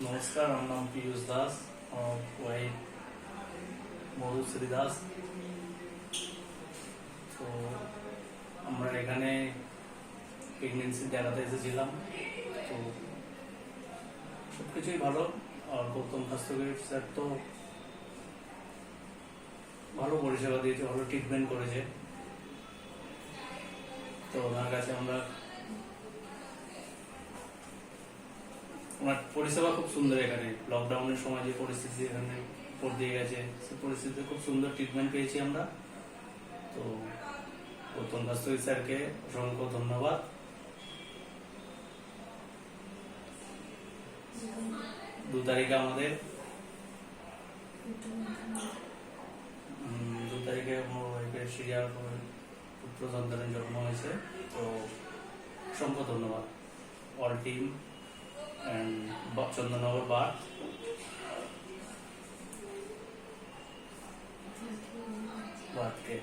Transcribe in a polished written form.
নমস্কার, আমার নাম পীযূষ দাস, আমার ওয়াইফ মধুশ্রী দাস। তো আমরা এখানে প্রেগনেন্সি দেখাতে এসেছিলাম। তো সবকিছুই ভালো। আর গৌতম স্বাস্থ্যকের স্যার তো ভালো পরিষেবা দিয়েছে, ভালো ট্রিটমেন্ট করেছে। তো ওনার কাছে ওনার পরিষেবা খুব সুন্দর। এখানে লকডাউনের সময় যে পরিস্থিতি এখানে উপর দিয়ে গেছে, সেই পরিস্থিতিতে খুব সুন্দর ট্রিটমেন্ট পেয়েছি আমরা। তো গৌতম স্বাস্থ্যকের স্যারকে অসংখ্য ধন্যবাদ। 2 তারিখে আমাদের 2 তারিখে আমার ওয়াইফের সিরিয়ার পুত্র সন্তানের জন্ম হয়েছে। তো অসংখ্য ধন্যবাদ অল টিম অ্যান্ড চন্দননগর বার্থকে।